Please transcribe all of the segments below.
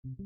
একদিনে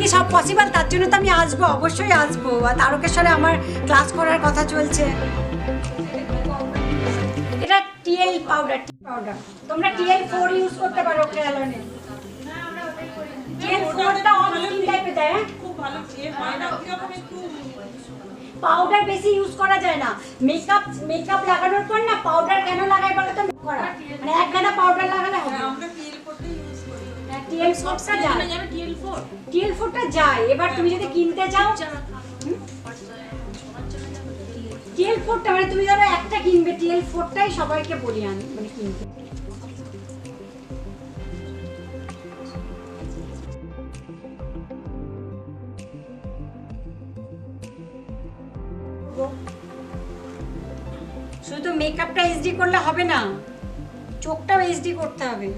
কি সব পসিবল? তার জন্য তো আমি আসবো, অবশ্যই আসবো। আর তারকেশ্বরে আমার ক্লাস করার কথা চলছে। এটা টিএল পাউডার, তোমরা টিএল4 ইউজ করতে পারো ক্রেলনে। টিএল4টা অন স্কিন টাইপে দেয়, খুব ভালো। পাউডার বেশি ইউজ করা যায় না। মেকআপ লাগানোর পর না পাউডার কেন লাগাই বলো তো? করা মানে এক গাদা পাউডার লাগালে হবে। আমরা টিএল4টা ইউজ করি। টিএল4টা যায়, টিএল4টা যায়। এবার তুমি যদি কিনতে চাও টিএল4টা, মানে তুমি ধরো একটা কিনবে, টিএল4টাই সবাইকে বলি আমি মানে কিনতে। শুধু মেকআপটা এইচডি করলে হবে না, চোখটাও এইচডি করতে হবে।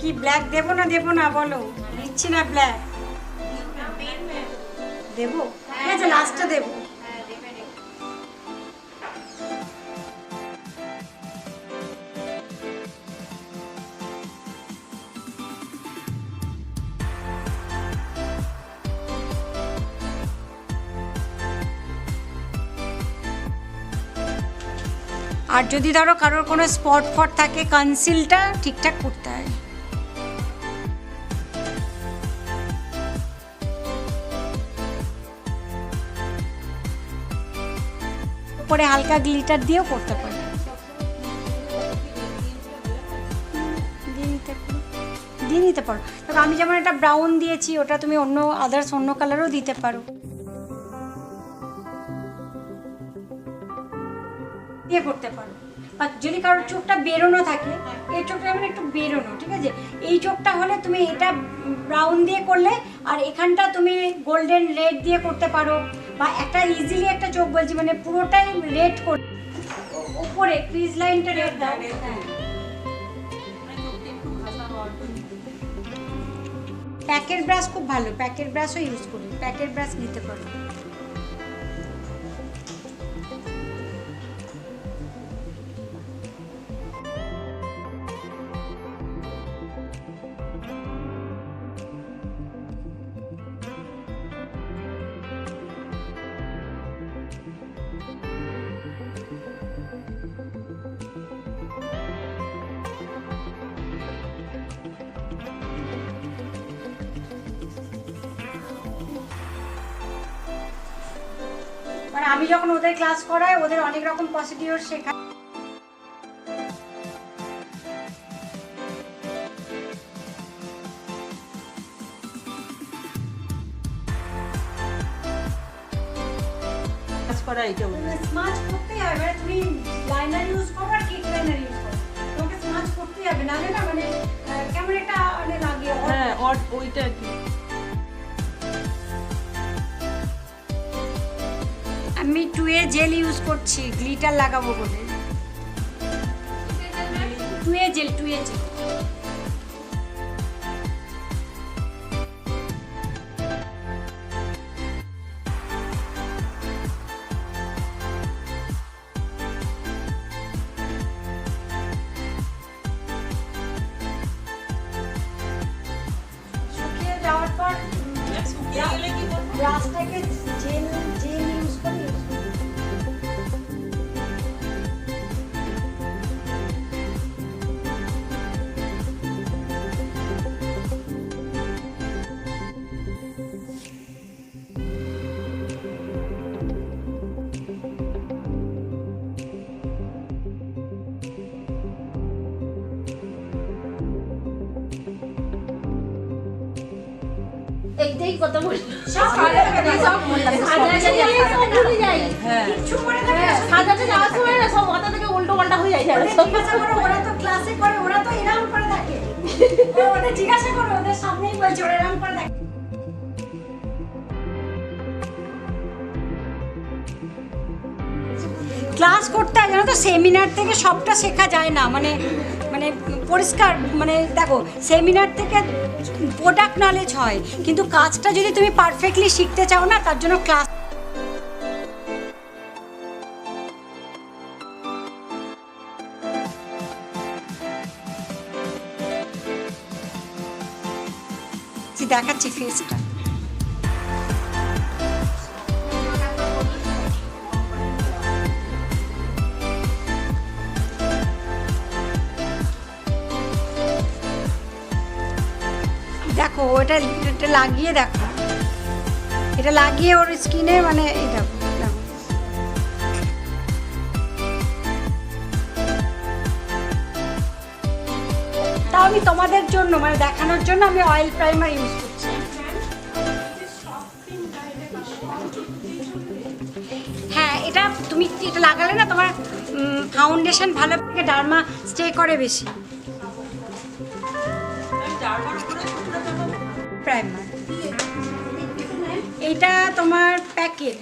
কি ব্ল্যাক দেবো না বলো? দিচ্ছি না ব্ল্যাক, দেবো। ঠিক আছে, লাস্টটা দেবো। আর যদি ধরো কারোর কোনো স্পট ফট থাকে, কনসিলটা ঠিকঠাক করতে হয়। উপরে হালকা গ্লিটার দিয়েও করতে পারো। দিয়ে নিতে পারো। তবে আমি যেমন একটা ব্রাউন দিয়েছি, ওটা তুমি অন্য আদার্স অন্য কালারও দিতে পারো, দিয়ে করতে পারো। বা যদি কারোর চোখটা বেরোনো থাকে, এই চোখটা মানে একটু বেরোনো, ঠিক আছে, এই চোখটা হলে তুমি এটা ব্রাউন দিয়ে করলে, আর এখানটা তুমি গোল্ডেন রেড দিয়ে করতে পারো। বা একটা ইজিলি একটা চোখ বলছি, মানে পুরোটাই রেড করে, উপরে ক্রিজ লাইনটা রেড দাও। প্যাকেট ব্রাশ খুব ভালো, প্যাকেট ব্রাশও ইউজ করি, প্যাকেট ব্রাশ নিতে পারো। মানে আমি যখন ওদের ক্লাস করাই, ওদের অনেক রকম প্রসিডিওর শেখাই। স্মাচ করতেই হবে, তুমি লাইনার ইউজ করো আর কিট লাইনার ইউজ করো, তোমাকে স্মাচ করতেই হবে, নাহলে না মানে কেমন একটা মানে লাগে। হ্যাঁ, ওইটা কি আমি 2A জেল ইউজ করছি, গ্লিটার লাগাবো বলে। 2A jail. শুকিয়ে যাওয়ার পর ব্রাশটাকে জেল ইউজ করে এইটাই কথা বলি সব ভুলে যাই কিছু মনে থাকে না। সাজাতে যাওয়ার সময় না সব মাথা থেকে উল্টো পাল্টা হয়ে যায় ওদের জিজ্ঞাসা করো, ওরা তো ক্লাসে করে, ওরা তো এরকম করে থাকে। ওদের জিজ্ঞাসা করো, ওদের সামনেই বলছে ওরা এরকম করে থাকে। ক্লাস করতে হয় জানো তো, সেমিনার থেকে সবটা শেখা যায় না, মানে মানে পরিষ্কার, মানে দেখো সেমিনার থেকে প্রোডাক্ট নলেজ হয়, কিন্তু কাজটা যদি তুমি পারফেক্টলি শিখতে চাও না, তার জন্য ক্লাস। দেখাচ্ছি ফেসটা, দেখো এটা লাগিয়ে দেখো, এটা লাগিয়ে ওর স্কিনে, মানে এটা তাও আমি তোমাদের জন্য, মানে দেখানোর জন্য আমি অয়েল প্রাইমার ইউজ করছি। হ্যাঁ, এটা তুমি এটা লাগালে না তোমার ফাউন্ডেশন ভালো থেকে ডার্মা স্টে করে বেশি। প্রাইমার এইটা তোমার প্যাকের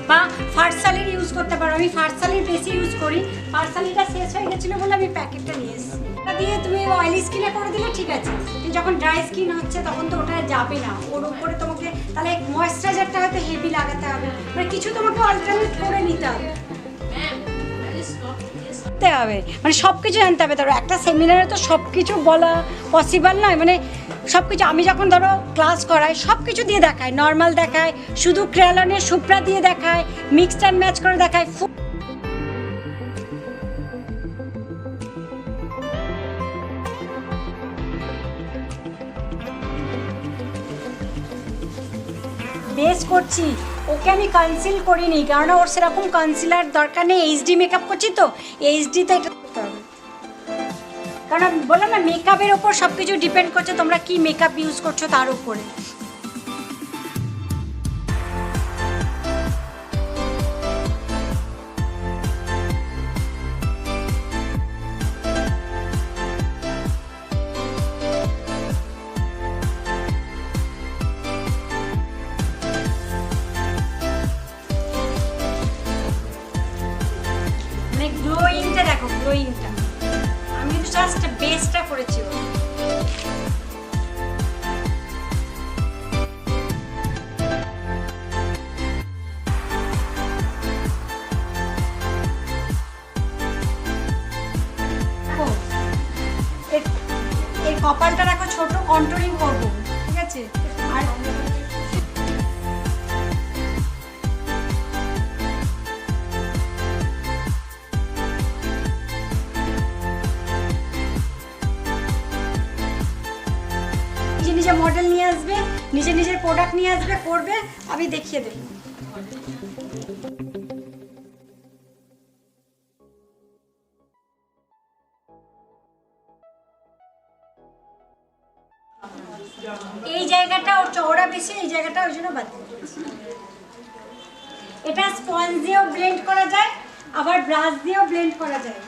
বা ফার্সালির ইউজ করতে পারো। আমি ফার্সালির বেশি ইউজ করি, ফার্সালিটা শেষ হয়ে গেছিলো বলে আমি প্যাকেটটা নিয়ে এসেছি। ওটা দিয়ে তুমি অয়েলি স্কিনে করে দিলে ঠিক আছে, কিন্তু যখন ড্রাই স্কিন হচ্ছে তখন তো ওটা যাবে না, ওর উপরে তোমাকে তাহলে ময়েশ্চারাইজারটা হয়তো হেভি লাগাতে হবে, মানে কিছু তোমাকে অল্টারনেট করে নিতে হবে, মানে সব কিছু জানতে হবে। ধরো একটা সেমিনারে তো সব কিছু বলা পসিবল নয়, মানে সব কিছু আমি যখন ধরো ক্লাস করাই সব কিছু দিয়ে দেখায়, নর্মাল দেখায়, শুধু ক্রেলনের সুপ্রা দিয়ে দেখায়, মিক্সড অ্যান্ড ম্যাচ করে দেখায়। বেস করছি, ওকে আমি কনসিল করিনি, কারণ ওর সেরকম কনসিলার দরকার নেই, এইচডি মেকআপ করছি তো, এইচডিতে এটা করতে হবে। কারণ আমি বললাম না, মেকআপের ওপর সব কিছু ডিপেন্ড করছে, তোমরা কি মেকআপ ইউজ করছো তার উপরে। মানে গ্লোয়িংটা দেখো, গ্লোয়িংটা আমি তো জাস্ট বেসটা করেছি। এর কপালটা রাখো ছোট, কন্ট্রোলিং করবো, ঠিক আছে। আর নিজে মডেল নিয়ে আসবে, নিজের প্রোডাক্ট নিয়ে আসবে, করবে, আমি দেখিয়ে দেবো। এই জায়গাটা ওর চওড়া বেশি, এই জায়গাটা ওই জন্য বাদ দিয়েছি। এটা স্পঞ্জ দিয়েও ব্লেন্ড করা যায়, আবার ব্রাশ দিয়েও ব্লেন্ড করা যায়।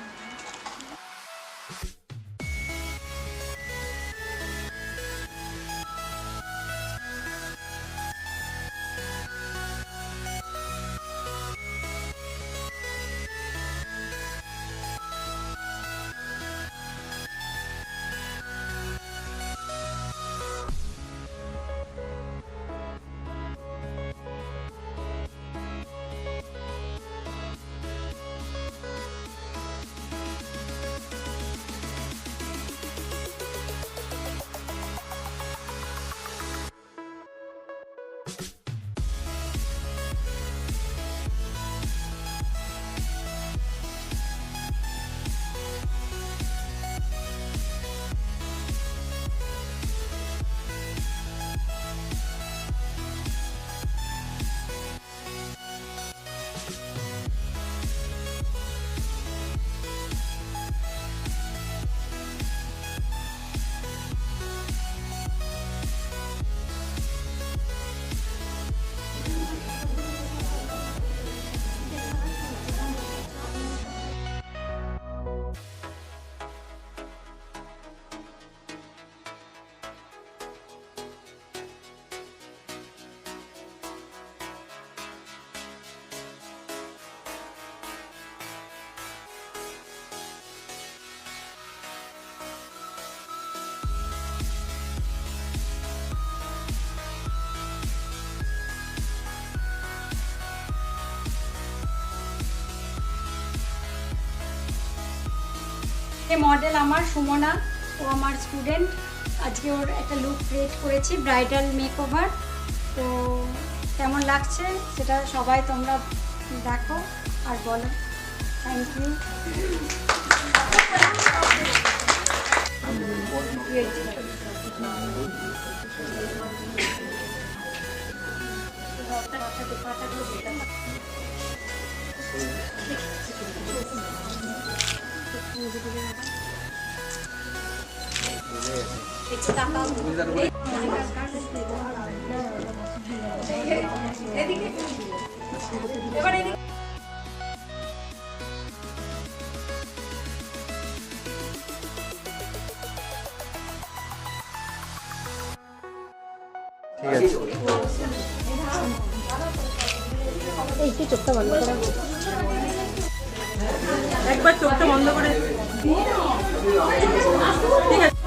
এই মডেল আমার সুমনা, ও আমার স্টুডেন্ট। আজকে ওর একটা লুক ক্রিয়েট করেছি, ব্রাইডাল মেকওভার। তো কেমন লাগছে সেটা সবাই তোমরা দেখো আর বলো। Thank you. একটু তাকাও। এদিকে এবার এদিকে। ঠিক আছে। একটু চোখটা বন্ধ করো। একবার চোখটা বন্ধ করে ঠিক আছে।